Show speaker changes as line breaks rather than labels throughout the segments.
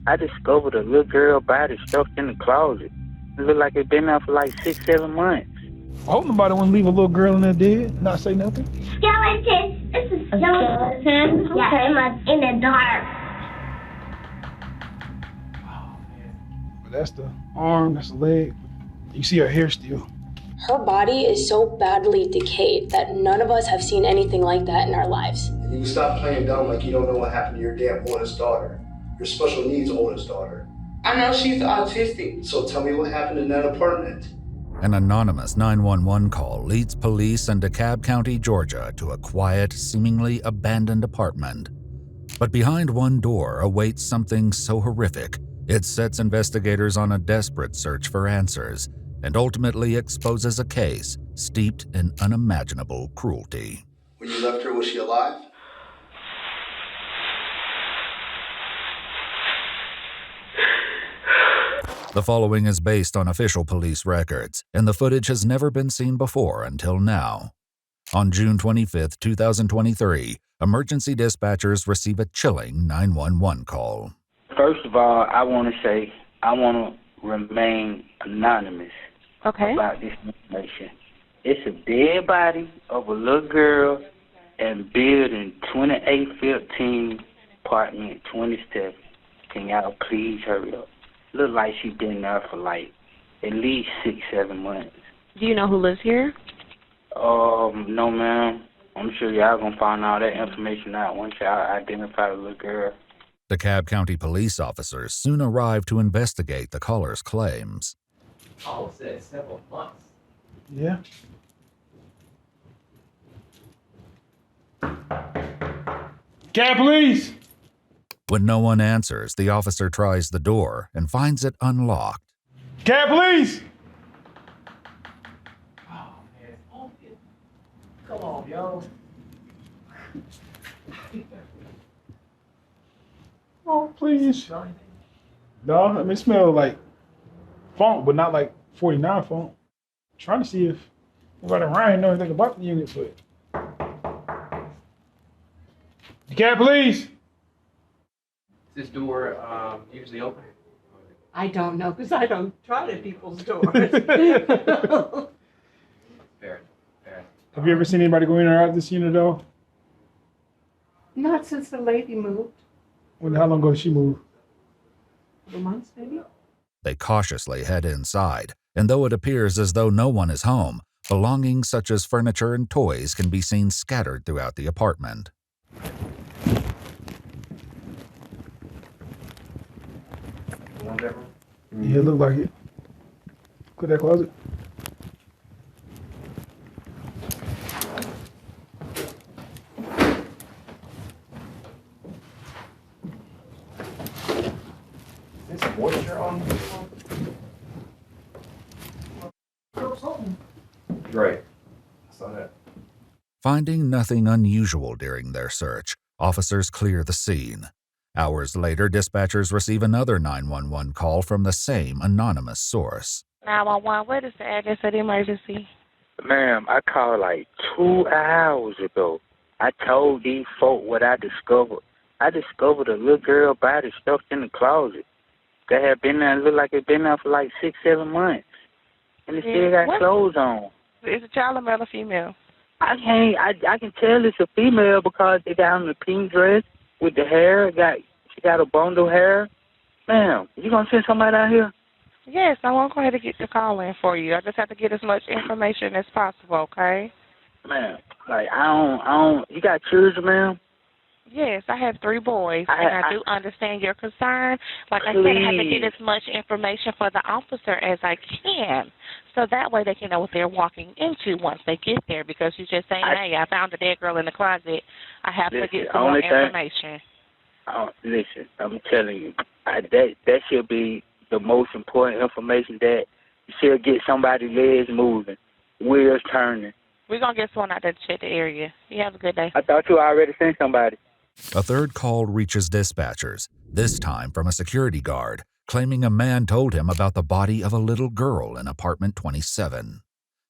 I discovered a little girl body stuffed in the closet. It looked like it been there for like 6, 7 months.
I hope nobody want to leave a little girl in there dead, not say nothing.
Skeleton! It's a skeleton. Yeah, in the dark.
But that's the arm, that's the leg. You see her hair still.
Her body is so badly decayed that none of us have seen anything like that in our lives.
You stop playing dumb like you don't know what happened to your damn oldest daughter. Your special needs oldest daughter.
I know she's autistic.
So tell me what happened in that apartment.
An anonymous 911 call leads police in DeKalb County, Georgia, to a quiet, seemingly abandoned apartment. But behind one door awaits something so horrific, it sets investigators on a desperate search for answers and ultimately exposes a case steeped in unimaginable cruelty.
When you left her, was she alive?
The following is based on official police records, and the footage has never been seen before until now. On June 25, 2023, emergency dispatchers receive a chilling 911 call.
First of all, I want to say I want to remain anonymous about this information. It's a dead body of a little girl in building 2815, apartment 27. Can y'all please hurry up? Look like she been there for like at least 6, 7 months.
Do you know who lives here?
No, ma'am. I'm sure y'all gonna find all that information out once y'all identify the little girl.
DeKalb County police officers soon arrive to investigate the caller's claims.
Paul said several months.
Yeah. Cat, please!
When no one answers, the officer tries the door and finds it unlocked.
Cat, please!
Oh, man. Come on, yo.
Oh, please. No, I mean, it smells like funk, but not like 49 funk. I'm trying to see if anybody around here knows anything about the unit, but... Cat, please!
Is this door usually open?
I don't know, because I don't try to people's doors.
Fair.
Have you ever seen anybody go in or out of this unit, though?
Not since the lady moved.
How long ago did she move?
A couple months, maybe?
They cautiously head inside, and though it appears as though no one is home, belongings such as furniture and toys can be seen scattered throughout the apartment.
Yeah, it looked like it. Look at that closet.
Is this moisture on this one? Right. I saw that.
Finding nothing unusual during their search, officers clear the scene. Hours later, dispatchers receive another 911 call from the same anonymous source.
911, what is the address of the emergency?
Ma'am, I called like 2 hours ago. I told these folk what I discovered. I discovered a little girl body stuffed in the closet. That had been there, looked like it been there for like 6, 7 months. And it still got clothes on.
Is a child a male or female?
I can tell it's a female because it got on the pink dress with the hair. She got a bundle of hair. Ma'am, you gonna send somebody out here?
Yes, I want to go ahead and get the call in for you. I just have to get as much information as possible, okay?
Ma'am, like I don't. You got children, ma'am?
Yes, I have 3 boys, and I do understand your concern. Like I said, I have to get as much information for the officer as I can, so that way they can know what they're walking into once they get there. Because you just saying, hey, I found a dead girl in the closet. I have to get some more information.
Listen, I'm telling you, that should be the most important information. That you should get somebody's legs moving, wheels turning.
We're going to get someone out there to check the area. You have a good day.
I thought you already sent somebody.
A third call reaches dispatchers, this time from a security guard, claiming a man told him about the body of a little girl in apartment 27.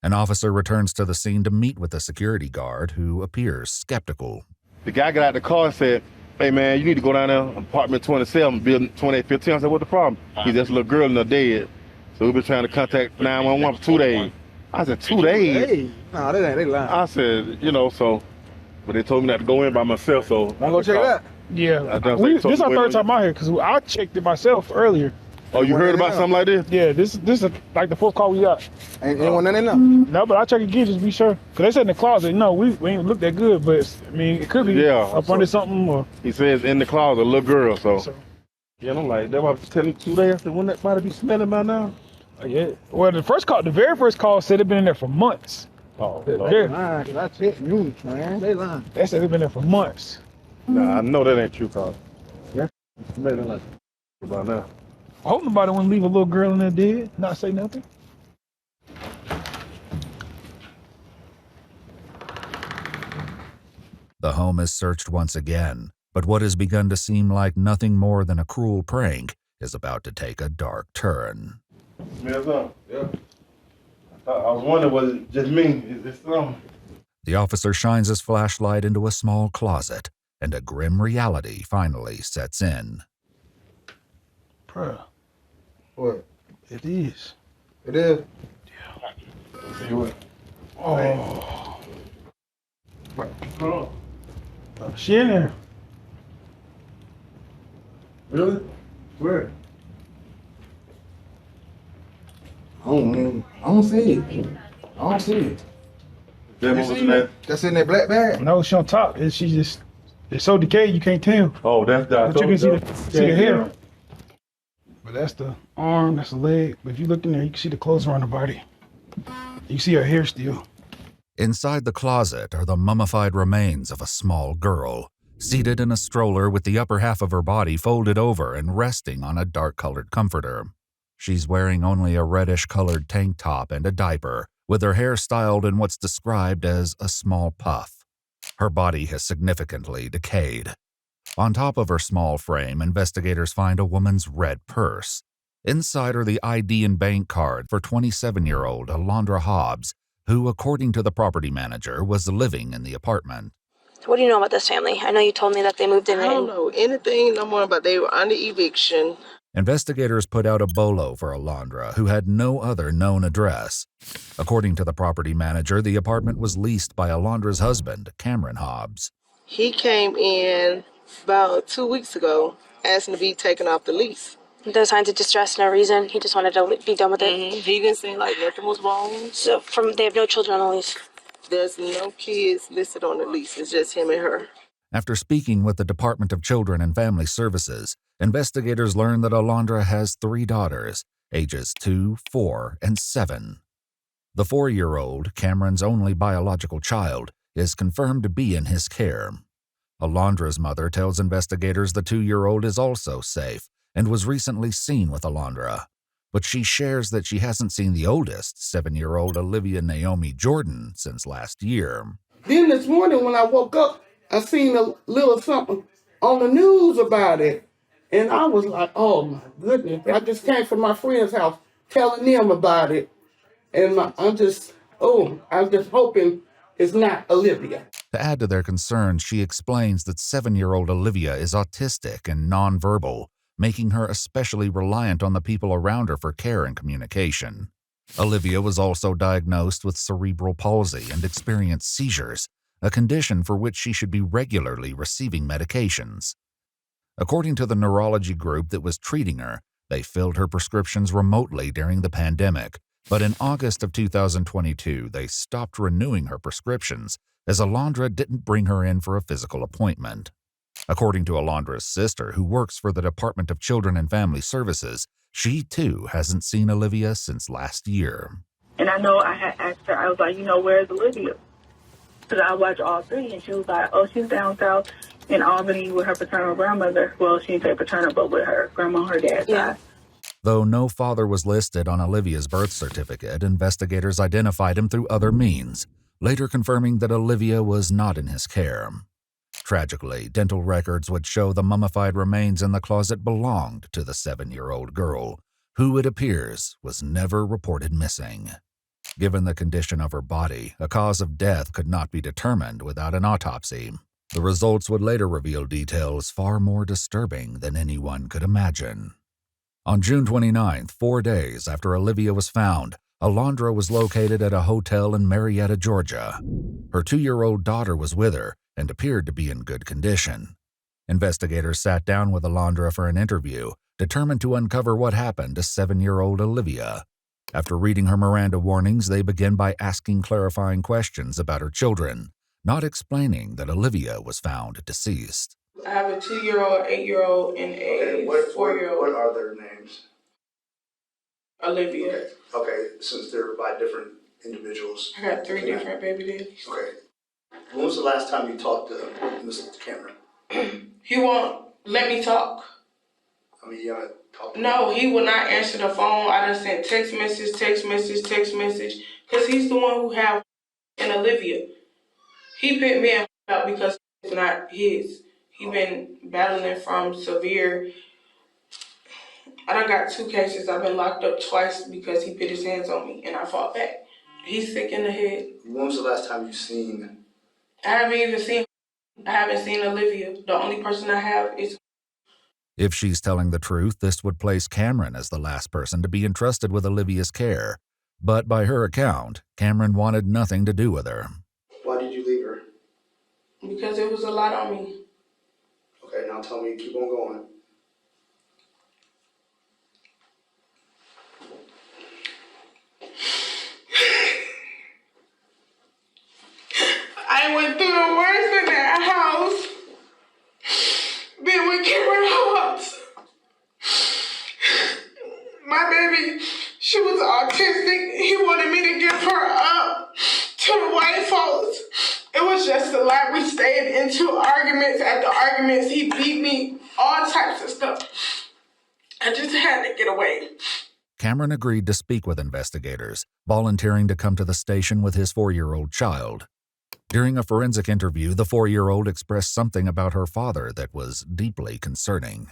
An officer returns to the scene to meet with the security guard, who appears skeptical.
The guy got out the car and said, hey, man, you need to go down there, apartment 27, building 2815. I said, what the problem? He's just a little girl and they're dead. So we've been trying to contact 911 for 2 days. I said, 2 days?
Hey, nah, they lying.
I said, you know, so, but they told me not to go in by myself, so.
I'm gonna check that.
Yeah, this is our third time out here because I checked it myself earlier.
Oh, you heard about something like this?
Yeah, this is like the fourth call we got.
Ain't nothing in there?
No, but I'll check again just to be sure. Because they said in the closet, no, we ain't look that good, but I mean, it could be up under something. Or
he says in the closet, a little girl, so. Yeah, I'm like, that's why I was telling you 2 days. I said, wouldn't that body be smelling by now?
Yeah. Well, the very first call said it been in there for months.
Oh, they lying, 'cause I checked news, man. They lying.
They said it been there for months.
Nah, I know that ain't true, cause yeah, smelling like about now.
I hope nobody wouldn't leave a little girl in there dead, not say nothing.
The home is searched once again, but what has begun to seem like nothing more than a cruel prank is about to take a dark turn.
Smells up. Yeah. I was wondering, was it just me? Is this something?
The officer shines his flashlight into a small closet, and a grim reality finally sets in.
Bruh.
What?
It is.
It is?
Yeah.
Let's see what.
Oh.
Oh.
She in there.
Really? Where?
I don't see it. I don't see it.
That's
in that black bag?
No, she on top. It's so decayed you can't tell.
Oh, that's that.
But you can see the hair. But that's the arm, that's the leg. But if you look in there, you can see the clothes around the body. You can see her hair still.
Inside the closet are the mummified remains of a small girl, seated in a stroller with the upper half of her body folded over and resting on a dark-colored comforter. She's wearing only a reddish-colored tank top and a diaper, with her hair styled in what's described as a small puff. Her body has significantly decayed. On top of her small frame, investigators find a woman's red purse. Inside are the ID and bank card for 27-year-old Alondra Hobbs, who, according to the property manager, was living in the apartment.
What do you know about this family? I know you told me that they moved in.
I don't know anything no more about they were under eviction.
Investigators put out a bolo for Alondra, who had no other known address. According to the property manager, the apartment was leased by Alondra's husband, Cameron Hobbs.
He came in about 2 weeks ago, asking to be taken off the lease.
No signs of distress, no reason. He just wanted to be done with it.
He didn't seem like nothing was wrong.
So they have no children on the lease?
There's no kids listed on the lease. It's just him and her.
After speaking with the Department of Children and Family Services, investigators learned that Alondra has 3 daughters, ages 2, 4, and 7. The 4-year-old, Cameron's only biological child, is confirmed to be in his care. Alondra's mother tells investigators the 2-year-old is also safe and was recently seen with Alondra, but she shares that she hasn't seen the oldest, 7-year-old Olivia Naomi Jordan, since last year.
Then this morning when I woke up, I seen a little something on the news about it. And I was like, oh my goodness. I just came from my friend's house telling them about it. And I'm just hoping it's not Olivia.
To add to their concerns, she explains that 7-year-old Olivia is autistic and nonverbal, making her especially reliant on the people around her for care and communication. Olivia was also diagnosed with cerebral palsy and experienced seizures, a condition for which she should be regularly receiving medications. According to the neurology group that was treating her, they filled her prescriptions remotely during the pandemic, but in August of 2022, they stopped renewing her prescriptions as Alondra didn't bring her in for a physical appointment. According to Alondra's sister, who works for the Department of Children and Family Services, she too hasn't seen Olivia since last year.
And I know I had asked her, I was like, where's Olivia? Because I watched all 3, and she was like, oh, she's down south in Albany with her paternal grandmother. Well, she didn't say paternal, but with her grandma and her dad.
Yeah.
Though no father was listed on Olivia's birth certificate, investigators identified him through other means, later confirming that Olivia was not in his care. Tragically, dental records would show the mummified remains in the closet belonged to the 7-year-old girl, who, it appears, was never reported missing. Given the condition of her body, a cause of death could not be determined without an autopsy. The results would later reveal details far more disturbing than anyone could imagine. On June 29th, 4 days after Olivia was found, Alondra was located at a hotel in Marietta, Georgia. Her 2-year-old daughter was with her and appeared to be in good condition. Investigators sat down with Alondra for an interview, determined to uncover what happened to 7-year-old Olivia. After reading her Miranda warnings, they began by asking clarifying questions about her children, not explaining that Olivia was found deceased.
I have a 2-year-old, 8-year-old, and a 4-year-old.
What are their names?
Olivia.
Okay, since they're by different individuals.
I got 3 different baby daddies.
Okay. When was the last time you talked to Mr. Cameron?
He won't let me talk.
I mean, you gotta talk to him.
No, he will not answer the phone. I done sent text message, because he's the one who have and Olivia. He picked me up because it's not his. He been battling from severe. I done got 2 cases. I've been locked up twice because he put his hands on me and I fought back. He's sick in the head.
When was the last time you seen?
I haven't seen Olivia. The only person I have is.
If she's telling the truth, this would place Cameron as the last person to be entrusted with Olivia's care. But by her account, Cameron wanted nothing to do with her.
Why did you leave her?
Because it was a lot on me.
Okay, now tell me, keep on going.
I went through the worst in that house. Been with Cameron Hobbs. My baby, she was autistic. He wanted me to give her up to the white folks. It was just a lot. We stayed into arguments after arguments. He beat me, all types of stuff. I just had to get away.
Cameron agreed to speak with investigators, volunteering to come to the station with his 4-year-old child. During a forensic interview, the 4-year-old expressed something about her father that was deeply concerning.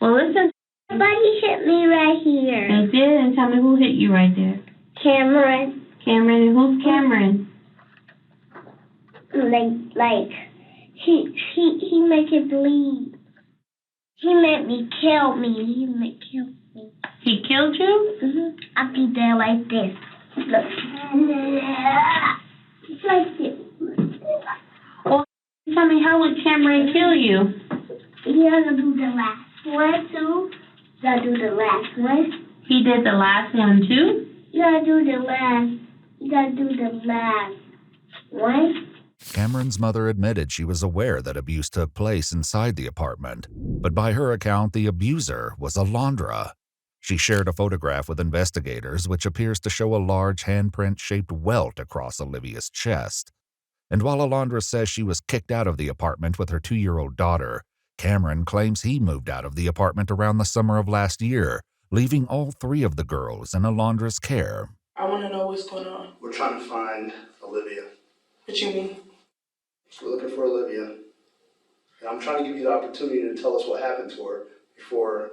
Well, listen. Somebody hit me right here.
They did? And tell me who hit you right there.
Cameron.
Cameron? And who's Cameron?
Like, he make it bleed. He made me kill me. He made kill me.
He killed you?
Mm-hmm. I'll be there like this. Look. It's like this.
Well, tell me, how would Cameron kill you?
You gotta do the last one, too. You gotta do the last one.
He did the last one, too?
You gotta do the last one.
Cameron's mother admitted she was aware that abuse took place inside the apartment, but by her account, the abuser was Alondra. She shared a photograph with investigators which appears to show a large handprint-shaped welt across Olivia's chest. And while Alondra says she was kicked out of the apartment with her 2-year-old daughter, Cameron claims he moved out of the apartment around the summer of last year, leaving all 3 of the girls in Alondra's care.
I want to know what's going on.
We're trying to find Olivia.
What you mean?
We're looking for Olivia. And I'm trying to give you the opportunity to tell us what happened to her before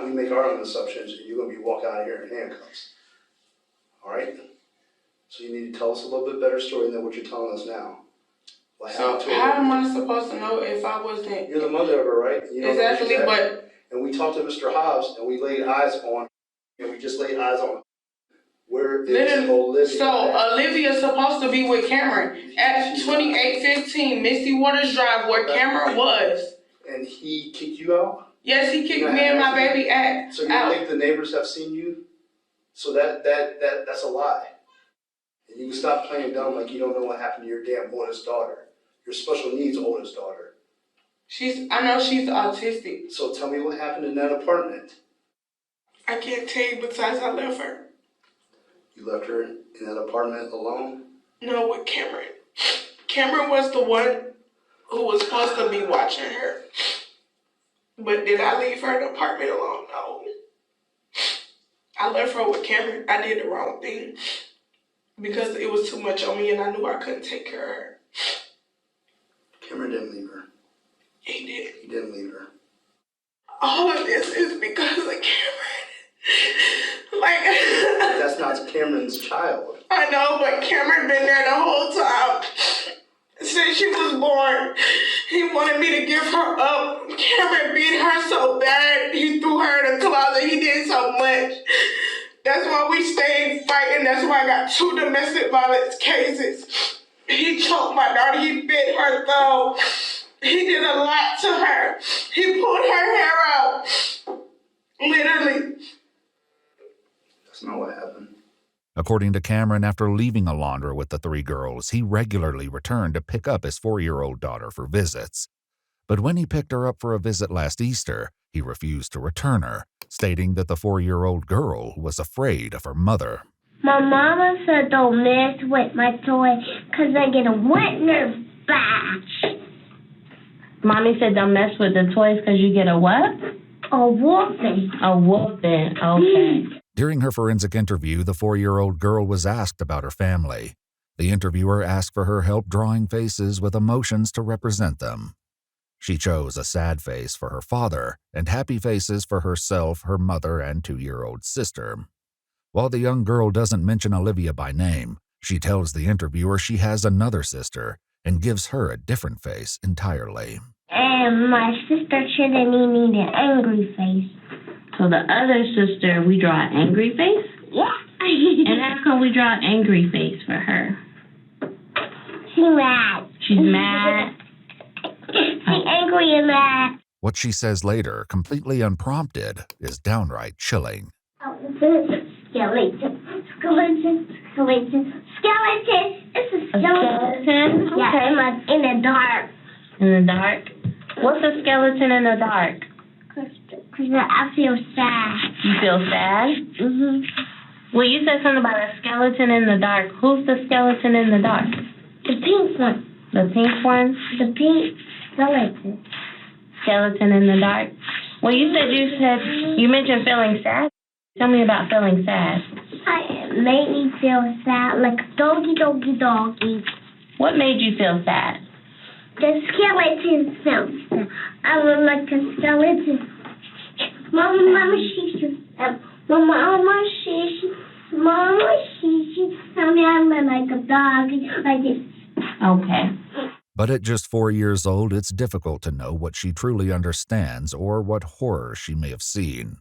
we make our own assumptions and you're going to be walking out of here in handcuffs. All right? So you need to tell us a little bit better story than what you're telling us now.
So how am I supposed to know if I wasn't?
You're the mother of her, right? You know
exactly, but...
And we talked to Mr. Hobbs and we laid eyes on, and we just laid eyes on where is Olivia?
So Olivia's supposed to be with Cameron at 2815 Misty Waters Drive where Cameron was.
And he kicked you out?
Yes, he kicked me and my baby out.
So you think the neighbors have seen you? So that's a lie. And you can stop playing dumb like you don't know what happened to your damn oldest daughter. Your special needs oldest daughter.
I know she's autistic.
So tell me what happened in that apartment.
I can't tell you besides I left her.
You left her in that apartment alone?
No, with Cameron. Cameron was the one who was supposed to be watching her. But did I leave her in the apartment alone? No. I left her with Cameron. I did the wrong thing. Because it was too much on me and I knew I couldn't take care of her.
Cameron didn't leave her.
He did.
He didn't leave her.
All of this is because of Cameron.
That's not Cameron's child.
I know, but Cameron been there the whole time. Since she was born. He wanted me to give her up. Cameron beat her so bad, he threw her in the closet. He did so much. That's why we stayed fighting. That's why I got 2 domestic violence cases. He choked my daughter. He bit her thumb. He did a lot to her. He pulled her hair out. Literally.
That's not what happened.
According to Cameron, after leaving Alondra with the 3 girls, he regularly returned to pick up his 4-year-old daughter for visits. But when he picked her up for a visit last Easter, he refused to return her, stating that the 4-year-old girl was afraid of her mother.
My mama said don't mess with my toy because I get a wet in her back.
Mommy said don't mess with the toys because you get a what?
A whooping.
A whooping, okay.
During her forensic interview, the 4-year-old girl was asked about her family. The interviewer asked for her help drawing faces with emotions to represent them. She chose a sad face for her father and happy faces for herself, her mother, and 2-year-old sister. While the young girl doesn't mention Olivia by name, she tells the interviewer she has another sister and gives her a different face entirely.
And my sister shouldn't need an angry face.
So the other sister, we draw an angry face?
Yeah.
And how come we draw an angry face for her?
She's mad.
She's mad?
She's angry and mad.
What she says later, completely unprompted, is downright chilling.
Skeleton. It's a skeleton.
Okay.
Yeah, in the dark.
In the dark? What's a skeleton in the dark?
Because I feel sad.
You feel sad?
Mm-hmm.
Well, you said something about a skeleton in the dark. Who's the skeleton in the dark?
The pink one.
The pink one?
The pink skeleton.
Skeleton in the dark. Well, you mentioned feeling sad. Tell me about feeling sad.
It made me feel sad, like a doggy.
What made you feel sad?
The skeleton felt sad. I was like a skeleton. Mama, she. Tell me I look like a doggy, like this.
Okay.
But at just 4 years old, it's difficult to know what she truly understands or what horror she may have seen.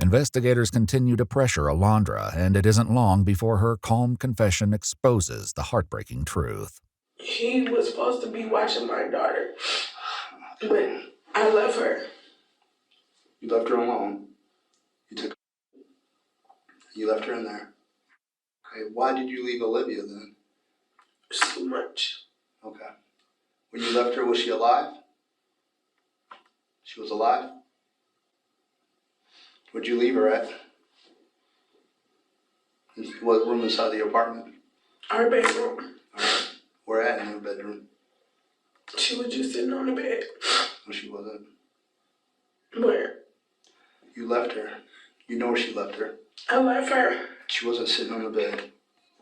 Investigators continue to pressure Alondra, and it isn't long before her calm confession exposes the heartbreaking truth.
He was supposed to be watching my daughter, but I left her.
You left her alone. You left her in there. Okay, why did you leave Olivia then?
It's too much.
Okay. When you left her, was she alive? She was alive? Where'd you leave her at? What room inside the apartment?
Our bedroom.
All right. Where at in your bedroom?
She was just sitting on the bed.
No, she wasn't.
Where?
You left her. You know where she left her.
I left her.
She wasn't sitting on the bed.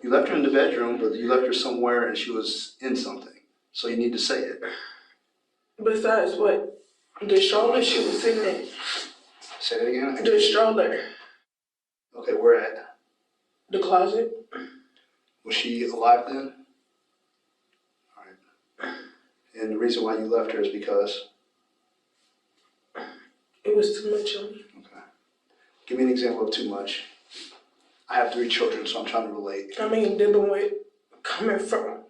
You left her in the bedroom, but you left her somewhere and she was in something. So you need to say it.
Besides what? The stroller she was sitting in.
Say it again?
The stroller.
Okay, where at?
The closet.
Was she alive then? All right. And the reason why you left her is because?
It was too much on me.
Okay. Give me an example of too much. I have 3 children, so I'm trying to relate.
I mean, dealing with coming from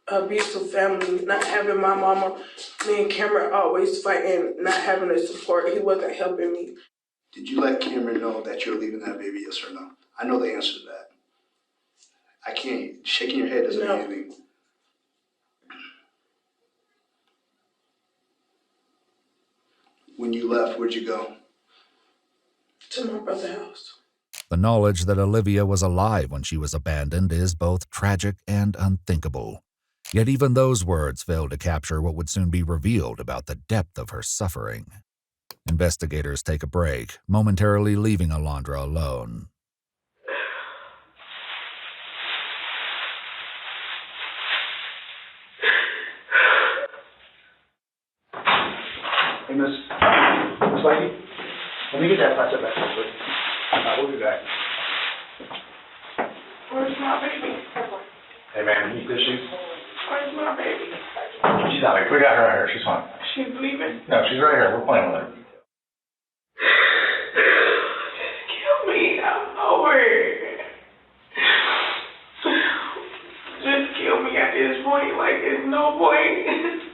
an abusive family, not having my mama, me and Cameron always fighting, not having the support. He wasn't helping me.
Did you let Cameron know that you're leaving that baby, yes or no? I know the answer to that. I can't. Shaking your head doesn't mean anything. When you left, where'd you go?
To my brother's house.
The knowledge that Olivia was alive when she was abandoned is both tragic and unthinkable. Yet even those words fail to capture what would soon be revealed about the depth of her suffering. Investigators take a break, momentarily leaving Alondra alone.
Hey, Miss Lady, let me get that plastic back real quick. We'll do that.
Where's my baby?
Hey, man, you need tissues?
Where's my baby?
She's not here. We got her right here. She's fine.
She's leaving.
No, she's right here. We're playing with her.
Kill me. I'm over it. Just kill me at this point. Like, there's no point.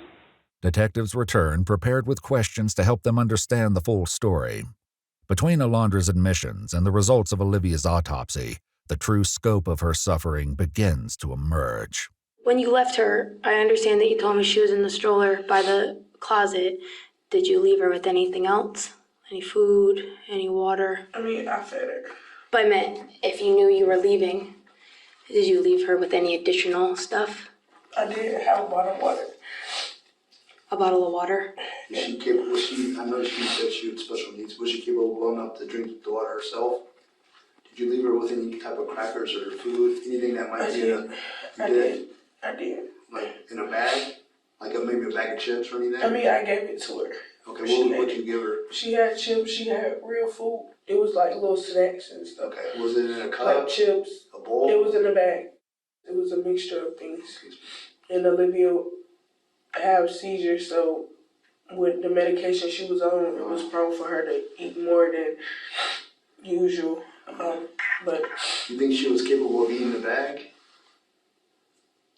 Detectives return prepared with questions to help them understand the full story. Between Alondra's admissions and the results of Olivia's autopsy, the true scope of her suffering begins to emerge.
When you left her, I understand that you told me she was in the stroller by the closet. Did you leave her with anything else? Any food? Any water?
I mean, I fed her.
But I meant, if you knew you were leaving, did you leave her with any additional stuff?
I did have a bottle of water.
A bottle of water?
Is she capable? I know she said she had special needs. Was she capable enough to drink the water herself? Did you leave her with any type of crackers or food? Anything that might be in a...
I did.
Like in a bag? Like maybe a bag of chips or anything?
I mean, I gave it to her.
Okay, what would you give her?
She had chips. She had real food. It was like little snacks and stuff.
Okay, was it in a cup?
Like chips.
A bowl?
It was in a bag. It was a mixture of things. And Olivia had seizures, so with the medication she was on, it was prone for her to eat more than usual. But
you think she was capable of eating the bag?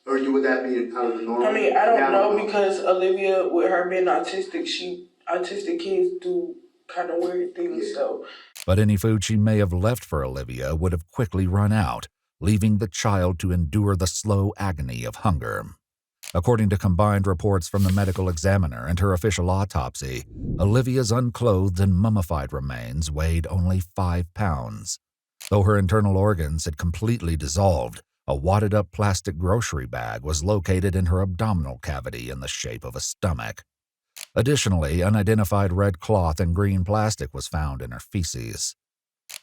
Or would that be out of the normal?
I mean, I don't know because Olivia, with her being autistic, autistic kids do kind of weird things, so.
But any food she may have left for Olivia would have quickly run out, leaving the child to endure the slow agony of hunger. According to combined reports from the medical examiner and her official autopsy, Olivia's unclothed and mummified remains weighed only 5 pounds. Though her internal organs had completely dissolved, a wadded-up plastic grocery bag was located in her abdominal cavity in the shape of a stomach. Additionally, unidentified red cloth and green plastic was found in her feces.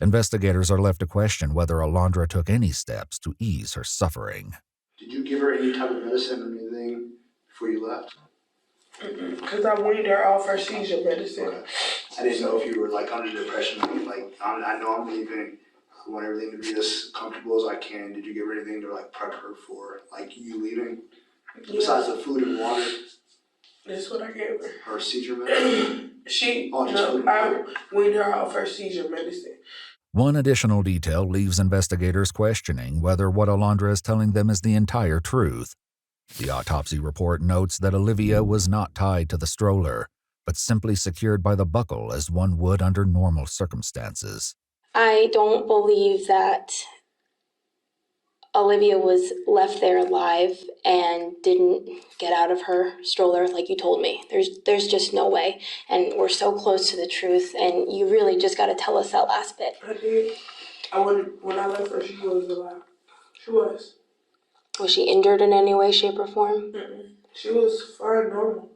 Investigators are left to question whether Alondra took any steps to ease her suffering.
Did you give her any type of medicine or anything before you left?
Because I weaned her off her seizure medicine.
Okay. I didn't know if you were like under depression. Like, I know I'm leaving. I want everything to be as comfortable as I can. Did you give her anything to like prep her for like you leaving? Yeah. Besides the food and water?
That's what I gave her.
Her seizure medicine?
I weaned her off her seizure medicine.
One additional detail leaves investigators questioning whether what Alondra is telling them is the entire truth. The autopsy report notes that Olivia was not tied to the stroller, but simply secured by the buckle as one would under normal circumstances.
I don't believe that Olivia was left there alive and didn't get out of her stroller like you told me. There's just no way. And we're so close to the truth, and you really just got to tell us that last bit.
I did. When I left her, she was alive. She was.
Was she injured in any way, shape, or form?
Mm-mm. She was fine, normal.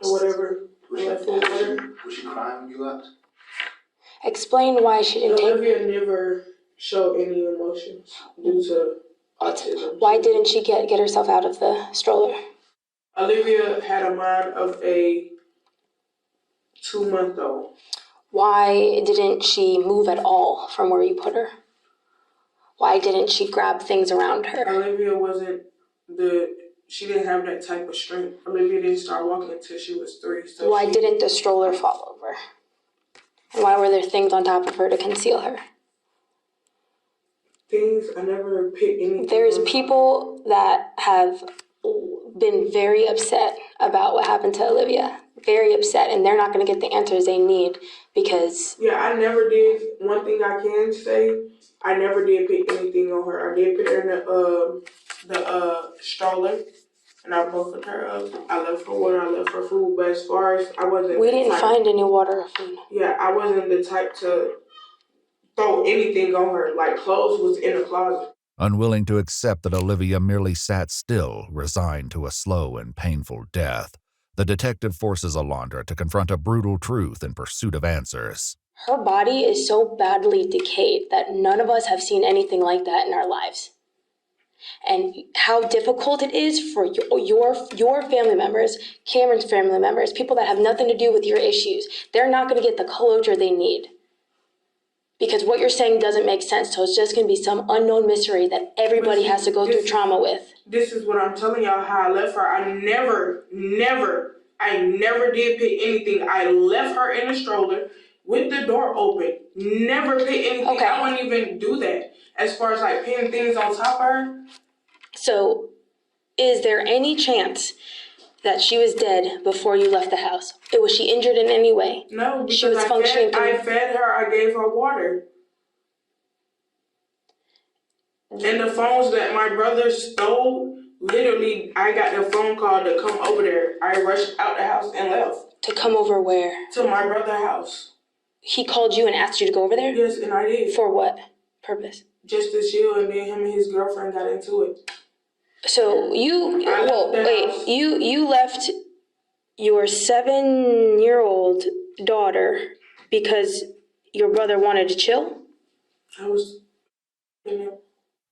Or whatever.
Was she crying when you left?
Explain why she didn't
Olivia never showed any emotions due to autism.
Why didn't she get herself out of the stroller?
Olivia had a mind of a 2-month-old.
Why didn't she move at all from where you put her? Why didn't she grab things around her?
Olivia she didn't have that type of strength. Olivia didn't start walking until she was 3. So
why didn't the stroller fall over? And why were there things on top of her to conceal her?
Things, I never picked anything.
There's people that have been very upset about what happened to Olivia. Very upset, and they're not going to get the answers they need because...
Yeah, I never did. One thing I can say, I never did pick anything on her. I did put her in the stroller, and I buckled her up. I left her water, I left her food, but as far as I wasn't...
We didn't find any water or food.
Yeah, I wasn't the type to throw anything on her. Like, clothes was in the closet.
Unwilling to accept that Olivia merely sat still, resigned to a slow and painful death, the detective forces Alondra to confront a brutal truth in pursuit of answers.
Her body is so badly decayed that none of us have seen anything like that in our lives. And how difficult it is for your family members, Cameron's family members, people that have nothing to do with your issues. They're not going to get the closure they need Because what you're saying doesn't make sense. So it's just going to be some unknown mystery that everybody has to go through trauma with.
This is what I'm telling y'all how I left her. I never did pick anything. I left her in a stroller with the door open. Never pick anything. Okay. I wouldn't even do that. As far as like pinning things on top of her.
So is there any chance that she was dead before you left the house? Was she injured in any way?
No, because
she was functioning.
I fed her. I gave her water. And the phones that my brother stole, literally, I got the phone call to come over there. I rushed out the house and left.
To come over where?
To my brother's house.
He called you and asked you to go over there?
Yes, and I did.
For what purpose?
Just to chill, and then him and his girlfriend got into it.
So you left your 7-year-old daughter because your brother wanted to chill?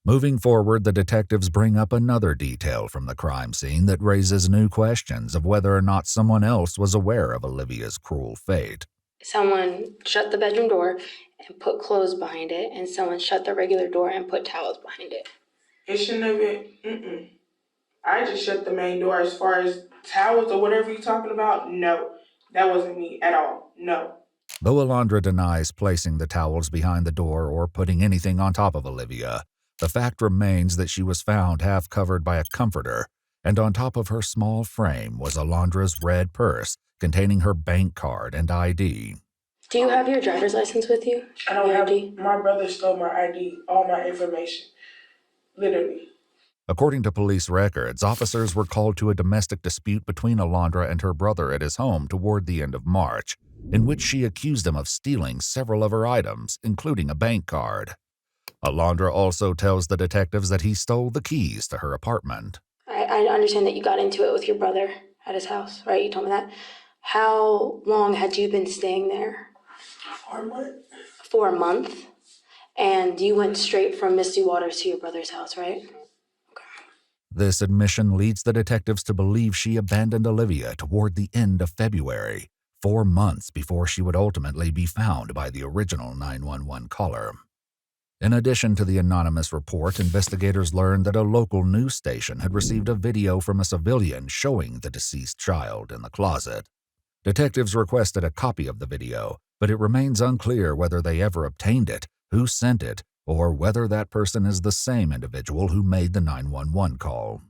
Moving forward, the detectives bring up another detail from the crime scene that raises new questions of whether or not someone else was aware of Olivia's cruel fate.
Someone shut the bedroom door and put clothes behind it, and someone shut the regular door and put towels behind it.
It shouldn't have been, I just shut the main door. As far as towels or whatever you're talking about, no. That wasn't me at all, no.
Though Alondra denies placing the towels behind the door or putting anything on top of Olivia, the fact remains that she was found half covered by a comforter, and on top of her small frame was Alondra's red purse containing her bank card and ID.
Do you have your driver's license with you?
I don't have ID. My brother stole my ID, all my information, literally.
According to police records, officers were called to a domestic dispute between Alondra and her brother at his home toward the end of March, in which she accused him of stealing several of her items, including a bank card. Alondra also tells the detectives that he stole the keys to her apartment.
I understand that you got into it with your brother at his house, right? You told me that. How long had you been staying there?
4 months.
4 months? And you went straight from Misty Waters to your brother's house, right?
This admission leads the detectives to believe she abandoned Olivia toward the end of February, 4 months before she would ultimately be found by the original 911 caller. In addition to the anonymous report, investigators learned that a local news station had received a video from a civilian showing the deceased child in the closet. Detectives requested a copy of the video, but it remains unclear whether they ever obtained it, who sent it, or whether that person is the same individual who made the 911 call.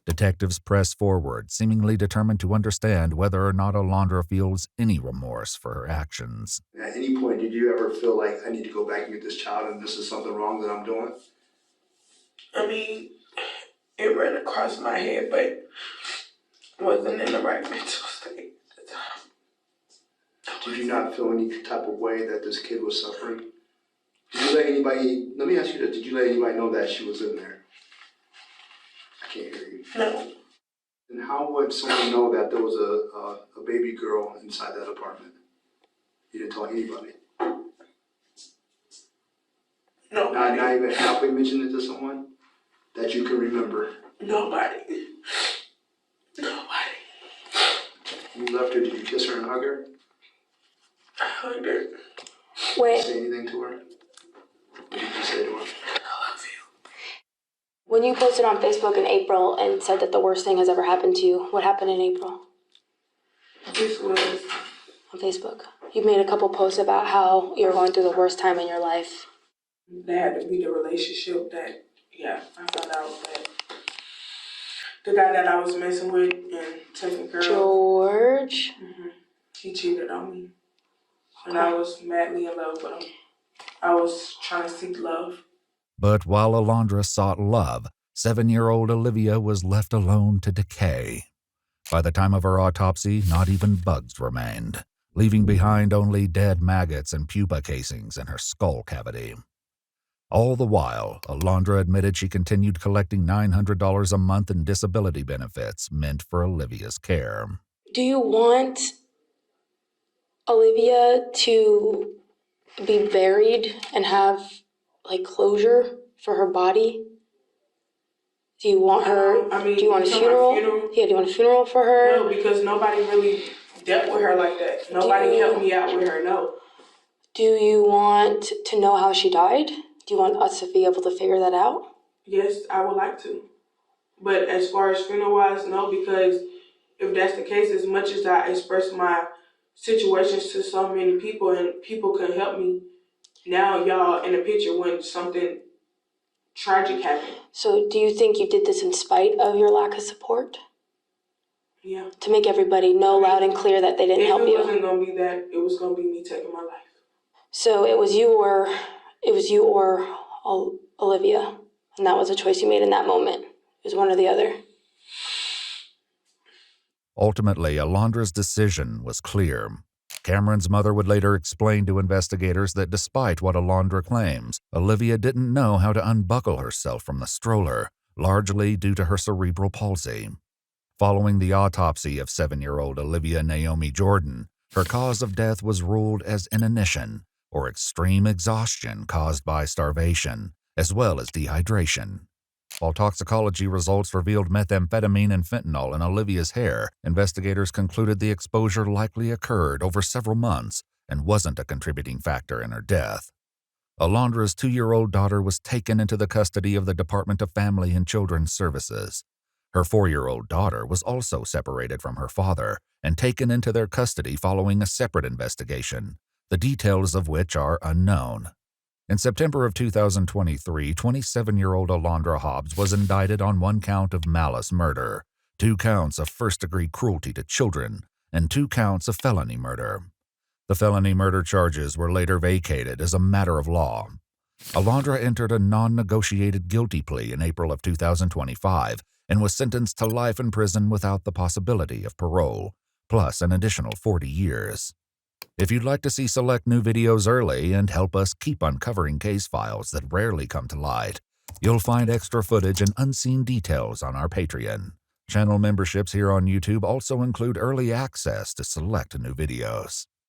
Detectives press forward, seemingly determined to understand whether or not Alondra feels any remorse for her actions.
At any point, did you ever feel like, I need to go back and get this child and this is something wrong that I'm doing?
I mean, it ran across my head, but wasn't in the right mental state at the time.
Did you not feel any type of way that this kid was suffering? Did you let anybody, let me ask you this, did you let anybody know that she was in there? I can't hear you.
No.
And how would someone know that there was a baby girl inside that apartment? You didn't tell anybody.
No.
Not even halfway mention it to someone that you can remember.
Nobody.
You left her. Did you kiss her and hug her?
I hugged her.
Wait.
Did you say anything to her? What did you say to her?
I love you.
When you posted on Facebook in April and said that the worst thing has ever happened to you, what happened in April?
This was
on Facebook. You made a couple posts about how you're going through the worst time in your life.
That had to be the relationship that, I found out that the guy that I was messing with and taking care of.
George?
He cheated on me. And I was madly in love with him. I was trying to seek love.
But while Alondra sought love, 7-year-old Olivia was left alone to decay. By the time of her autopsy, not even bugs remained, leaving behind only dead maggots and pupa casings in her skull cavity. All the while, Alondra admitted she continued collecting $900 a month in disability benefits meant for Olivia's care.
Do you want Olivia to be buried and have, closure for her body? Do you want her, do you want a funeral? Yeah, do you want a funeral for her?
No, because nobody really dealt with her like that. Nobody helped me out with her, no.
Do you want to know how she died? Do you want us to be able to figure that out?
Yes, I would like to. But as far as funeral-wise, no, because if that's the case, as much as I express my situations to so many people and people can help me, now y'all in the picture when something tragic happened.
So do you think you did this in spite of your lack of support?
Yeah.
To make everybody know loud and clear that they didn't help you?
If it wasn't going to be that, it was going to be me taking my life.
So it was you or Olivia, and that was a choice you made in that moment. It was one or the other.
Ultimately, Alondra's decision was clear. Cameron's mother would later explain to investigators that despite what Alondra claims, Olivia didn't know how to unbuckle herself from the stroller, largely due to her cerebral palsy. Following the autopsy of 7-year-old Olivia Naomi Jordan, her cause of death was ruled as inanition, or extreme exhaustion caused by starvation, as well as dehydration. While toxicology results revealed methamphetamine and fentanyl in Olivia's hair, investigators concluded the exposure likely occurred over several months and wasn't a contributing factor in her death. Alondra's 2-year-old daughter was taken into the custody of the Department of Family and Children's Services. Her 4-year-old daughter was also separated from her father and taken into their custody following a separate investigation, the details of which are unknown. In September of 2023, 27-year-old Alondra Hobbs was indicted on 1 count of malice murder, 2 counts of first-degree cruelty to children, and 2 counts of felony murder. The felony murder charges were later vacated as a matter of law. Alondra entered a non-negotiated guilty plea in April of 2025 and was sentenced to life in prison without the possibility of parole, plus an additional 40 years. If you'd like to see select new videos early and help us keep uncovering case files that rarely come to light, you'll find extra footage and unseen details on our Patreon. Channel memberships here on YouTube also include early access to select new videos.